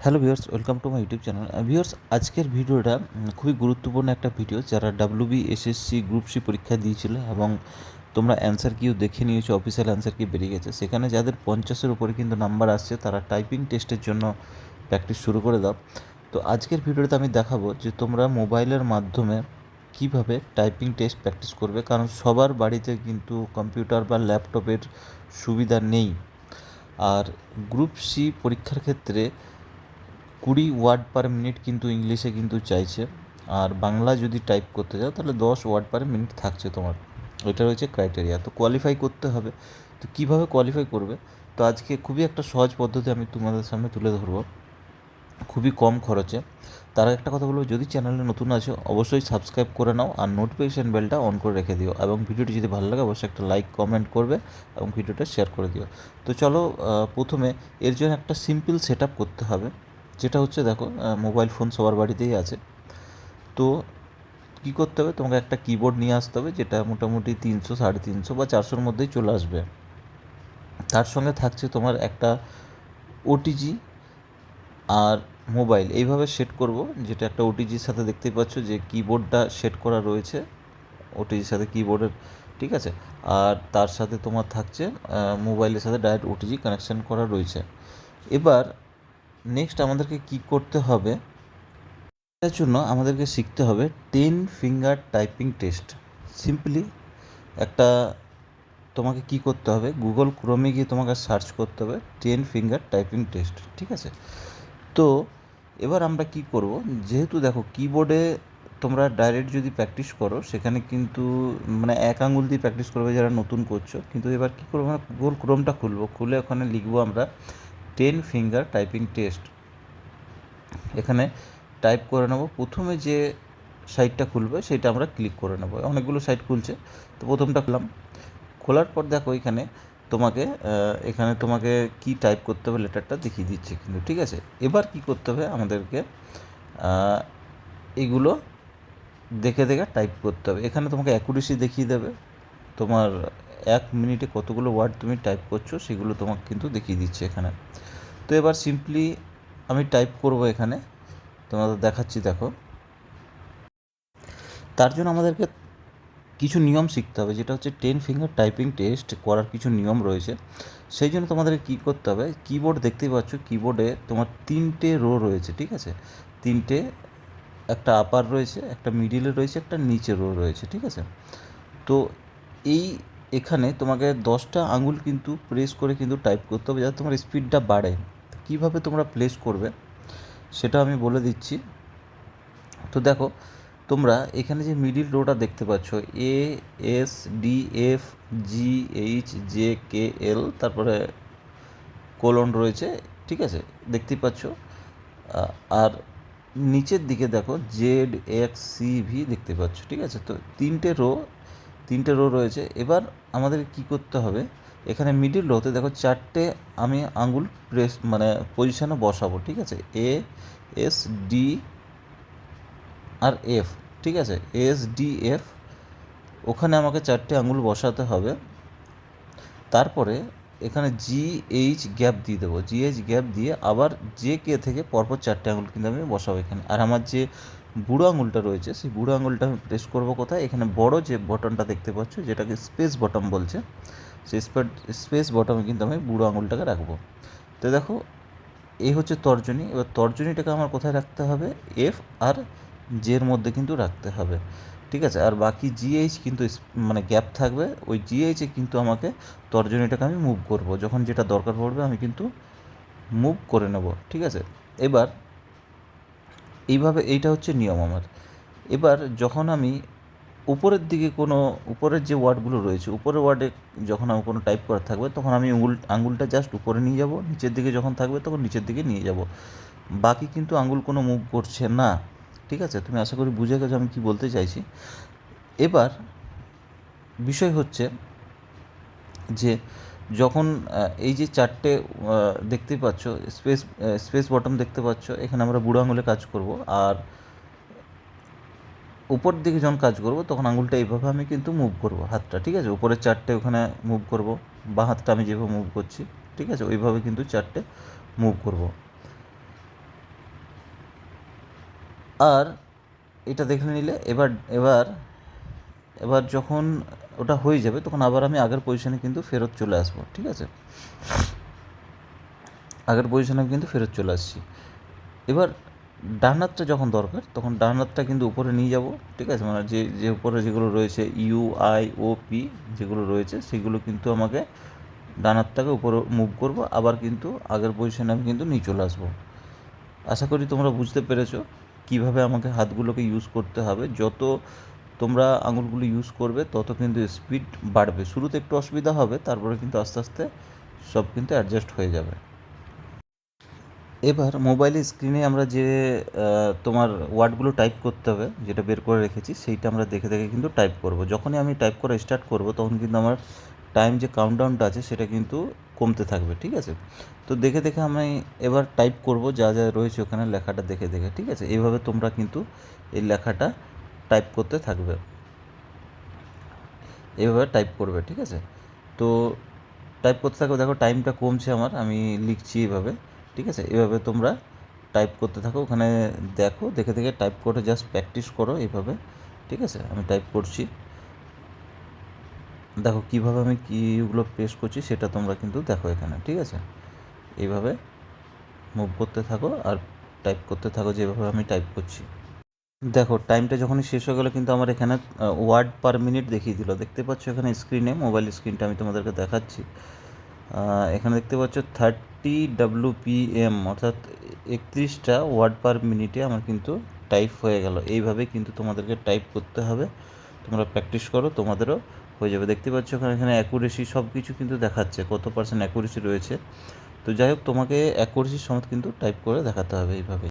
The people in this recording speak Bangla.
Hello viewers, welcome to my YouTube channel. Viewers, আজকের ভিডিওটা খুবই গুরুত্বপূর্ণ একটা ভিডিও। যারা WBSSC গ্রুপ সি পরীক্ষা দিয়েছিল এবং তোমরা অ্যান্সার কিও দেখে নিয়েছো, অফিসিয়াল অ্যান্সার কি বেরিয়ে গেছে, সেখানে যাদের 50-এর উপরে কিন্তু নাম্বার আসছে তারা টাইপিং টেস্টের জন্য প্র্যাকটিস শুরু করে দাও। তো আজকের ভিডিওতে আমি দেখাবো যে তোমরা মোবাইলের মাধ্যমে কিভাবে টাইপিং টেস্ট প্র্যাকটিস করবে, কারণ সবার বাড়িতে কিন্তু কম্পিউটার বা ল্যাপটপের সুবিধা নেই। আর গ্রুপ সি পরীক্ষার ক্ষেত্রে 20 ওয়ার্ড পার মিনিট কিন্তু ইংলিশে কিন্তু চাইছে, আর বাংলা যদি টাইপ করতে যাও তাহলে 10 ওয়ার্ড পার মিনিট থাকছে তোমার। এটা রয়েছে ক্রাইটেরিয়া। তো কোয়ালিফাই করতে হবে। তো কীভাবে কোয়ালিফাই করবে, তো আজকে খুবই একটা সহজ পদ্ধতি আমি তোমাদের সামনে তুলে ধরবো, খুবই কম খরচে। তার একটা কথা বলবো, যদি চ্যানেলে নতুন আছো অবশ্যই সাবস্ক্রাইব করে নাও আর নোটিফিকেশান বেলটা অন করে রেখে দিও, এবং ভিডিওটি যদি ভালো লাগে অবশ্যই একটা লাইক কমেন্ট করবে এবং ভিডিওটা শেয়ার করে দিও। তো চলো, প্রথমে এর জন্য একটা সিম্পল সেট আপ করতে হবে, যেটা হচ্ছে দেখো, মোবাইল ফোন সবার বাড়িতেই আছে। তো কী করতে হবে, তোমাকে একটা কিবোর্ড নিয়ে আসতে হবে, যেটা মোটামুটি 300, 350 বা 400-র মধ্যেই চলে আসবে। তার সঙ্গে থাকছে তোমার একটা ওটিজি আর মোবাইল। এইভাবে সেট করব, যেটা একটা ওটিজির সাথে দেখতেই পাচ্ছ যে কিবোর্ডটা সেট করা রয়েছে ওটিজির সাথে, কিবোর্ডের, ঠিক আছে। আর তার সাথে তোমার থাকছে মোবাইলের সাথে ডাইরেক্ট ওটিজি কানেকশান করা রয়েছে। এবার নেক্সট আমাদেরকে কি করতে হবে, এটার জন্য আমাদেরকে শিখতে হবে 10 ফিঙ্গার টাইপিং টেস্ট। সিম্পলি একটা, তোমাকে কি করতে হবে, গুগল ক্রোমে গিয়ে তোমাকে সার্চ করতে হবে 10 ফিঙ্গার টাইপিং টেস্ট, ঠিক আছে। তো এবার আমরা কি করব, যেহেতু দেখো কিবোর্ডে তোমরা ডাইরেক্ট যদি প্র্যাকটিস করো সেখানে কিন্তু মানে এক আঙুল দিয়ে প্র্যাকটিস করবে যারা নতুন করছো, কিন্তু এবার কী করবো, আমরা গুগল ক্রোমটা খুলবো, খুলে ওখানে লিখবো আমরা 10 ফিঙ্গার টাইপিং টেস্ট। এখানে টাইপ করে নেবো, প্রথমে যে সাইটটা খুলবে সেটা আমরা ক্লিক করে নেবো। অনেকগুলো সাইট খুলছে, তো প্রথমটা খুললাম। খোলার পর দেখো এখানে তোমাকে কি টাইপ করতে হবে লেটারটা দেখিয়ে দিচ্ছে কিন্তু, ঠিক আছে। এবার কি করতে হবে আমাদেরকে, এগুলো দেখে দেখে টাইপ করতে হবে। এখানে তোমাকে অ্যাকুরেসি দেখিয়ে দেবে, তোমার 1 মিনিটে কতগুলো ওয়ার্ড তুমি টাইপ করছো সেগুলো তোমাকে কিন্তু দেখিয়ে দিচ্ছে এখানে। তো এবার সিম্পলি আমি টাইপ করব, এখানে তোমাদের দেখাচ্ছি দেখো। তার জন্য আমাদেরকে কিছু নিয়ম শিখতে হবে, যেটা হচ্ছে 10 ফিঙ্গার টাইপিং টেস্ট করার কিছু নিয়ম রয়েছে। সেই জন্য তোমাদেরকে কী করতে হবে, কিবোর্ড দেখতেই পাচ্ছ, কিবোর্ডে তোমার 3টে রো রয়েছে, ঠিক আছে। 3টে, একটা আপার রয়েছে, একটা মিডিলে রয়েছে, একটা নিচে রো রয়েছে, ঠিক আছে। তো এখানে তোমাকে 10টা আঙুল কিন্তু প্রেস করে কিন্তু টাইপ করতে হবে, যাতে তোমার স্পিডটা বাড়ে। কীভাবে তোমরা প্লেস করবে সেটা আমি বলে দিচ্ছি। তো দেখো, তোমরা এখানে যে মিডিল রোটা দেখতে পাচ্ছ, ASDFGHJKL, তারপরে কোলন রয়েছে, ঠিক আছে, দেখতেই পাচ্ছ। আর নিচের দিকে দেখো ZXCV দেখতে পাচ্ছ, ঠিক আছে। তো তিনটে রো রয়েছে। এবার আমাদের কি করতে হবে, এখানে মিডিল রোতে দেখো 4টে আমি আঙুল প্রেস মানে পজিশানে বসাবো, ঠিক আছে। ASD আর F, ঠিক আছে, ASDF, ওখানে আমাকে 4টে আঙুল বসাতে হবে। তারপরে এখানে GH গ্যাপ দিয়ে দেবো, GH গ্যাপ দিয়ে আবার JK থেকে পরপর 4টে আঙুল কিন্তু আমি বসাবো এখানে। আর আমার যে বুড়ো আঙুলটা রয়েছে সেই বুড়ো আঙুলটা আমি প্রেস করবো কোথায়, এখানে বড় যে বটনটা দেখতে পাচ্ছ, যেটাকে স্পেস বটন বলছে, সেই স্পেস বটমে কিন্তু আমি বুড়ো আঙুলটাকে রাখবো। তো দেখো, এই হচ্ছে তর্জনী। এবার তর্জনীটাকে আমার কোথায় রাখতে হবে, F আর জের মধ্যে কিন্তু রাখতে হবে, ঠিক আছে। আর বাকি GH কিন্তু মানে গ্যাপ থাকবে, ওই GH-এ কিন্তু আমাকে তর্জনীটাকে আমি মুভ করব, যখন যেটা দরকার পড়বে আমি কিন্তু মুভ করে নেব, ঠিক আছে। এবার এইটা হচ্ছে নিয়ম আমার। এবার যখন আমি উপরের যে ওয়ার্ডগুলো রয়েছে, উপরের ওয়ার্ডে যখন আমার কোনো টাইপ করা থাকবে তখন আমি আঙুলটা জাস্ট উপরে নিয়ে যাব, নিচের দিকে যখন থাকবে তখন নিচের দিকে নিয়ে যাব, বাকি কিন্তু আঙুল কোনো মুভ করছে না, ঠিক আছে। তুমি আশা করি বুঝে গেছো আমি কী বলতে চাইছি। এবার বিষয় হচ্ছে যে যখন এই যে 4টে দেখতেই পাচ্ছ স্পেস বটন দেখতে পাচ্ছ, এখানে আমরা বুড়ো আঙুলে কাজ করব। আর উপর দিকে যখন কাজ করব তখন আঙুলটা এইভাবে আমি কিন্তু মুভ করব, হাতটা, ঠিক আছে। উপরের 4টে ওখানে মুভ করব, বা হাতটা আমি যেভাবে মুভ করছি, ঠিক আছে, ওইভাবে কিন্তু 4টে মুভ করব। আর এটা দেখে নিলে এবার এবার এবার যখন ওটা হয়ে যাবে তখন আবার আমি আগের পজিশনে কিন্তু ফেরত চলে আসবো, ঠিক আছে? আগের পজিশনে আমি কিন্তু ফেরত চলে আসছি। এবার ডান হাতটা যখন দরকার তখন ডান হাতটা কিন্তু উপরে নিয়ে যাব, ঠিক আছে? মানে যে যে উপরে যেগুলো রয়েছে UIOP যেগুলো রয়েছে সেগুলো কিন্তু আমাকে ডান হাতটাকে উপরে মুভ করব, আবার কিন্তু আগের পজিশনে আমি কিন্তু নিয়ে চলে আসবো। আশা করি তোমরা বুঝতে পেরেছো কীভাবে আমাকে হাতগুলোকে ইউজ করতে হবে। যত তোমরা আঙুলগুলো ইউজ করবে তত কিন্তু স্পিড বাড়বে। শুরুতে একটু অসুবিধা হবে, তারপরে কিন্তু আস্তে আস্তে সব কিন্তু অ্যাডজাস্ট হয়ে যাবে। এবার মোবাইলের স্ক্রিনে আমরা যে তোমার ওয়ার্ডগুলো টাইপ করতে হবে যেটা বের করে রেখেছি সেইটা আমরা দেখে দেখে কিন্তু টাইপ করব। যখনই আমি টাইপ করা স্টার্ট করব তখন কিন্তু আমার টাইম যে কাউন্টডাউনটা আছে সেটা কিন্তু কমতে থাকবে, ঠিক আছে? তো দেখে দেখে আমি এবার টাইপ করব যা যা রয়েছে ওখানে লেখাটা দেখে দেখে, ঠিক আছে? এইভাবে তোমরা কিন্তু এই লেখাটা টাইপ করতে থাকবে, এইভাবে টাইপ করবে, ঠিক আছে? তো টাইপ করতে থাকো, দেখো টাইমটা কমছে আমার, আমি লিখছি এভাবে, ঠিক আছে? এভাবে তোমরা টাইপ করতে থাকো, ওখানে দেখো দেখে দেখে টাইপ করে জাস্ট প্র্যাকটিস করো এইভাবে, ঠিক আছে? আমি টাইপ করছি, দেখো কীভাবে আমি কীগুলো প্রেস করছি সেটা তোমরা কিন্তু দেখো এখানে, ঠিক আছে? এইভাবে মুভ করতে থাকো আর টাইপ করতে থাকো যেভাবে আমি টাইপ করছি। দেখো টাইমটা যখনই শেষ হয়ে গেলো কিন্তু আমার এখানে ওয়ার্ড পার মিনিট দেখিয়ে দিল, দেখতে পাচ্ছ এখানে স্ক্রিনে, মোবাইল স্ক্রিনটা আমি তোমাদেরকে দেখাচ্ছি। এখানে দেখতে পাচ্ছ 30 WPM অর্থাৎ 31টা ওয়ার্ড পার মিনিটে আমার কিন্তু টাইপ হয়ে গেল। এইভাবে কিন্তু তোমাদেরকে টাইপ করতে হবে, তোমরা প্র্যাকটিস করো, তোমাদেরও হয়ে যাবে। দেখতে পাচ্ছ এখানে অ্যাকুরেসি সব কিছু কিন্তু দেখাচ্ছে, কত % অ্যাকুরেসি রয়েছে। তো যাই হোক তোমাকে অ্যাকুরেসির সমেত কিন্তু টাইপ করে দেখাতে হবে এইভাবে।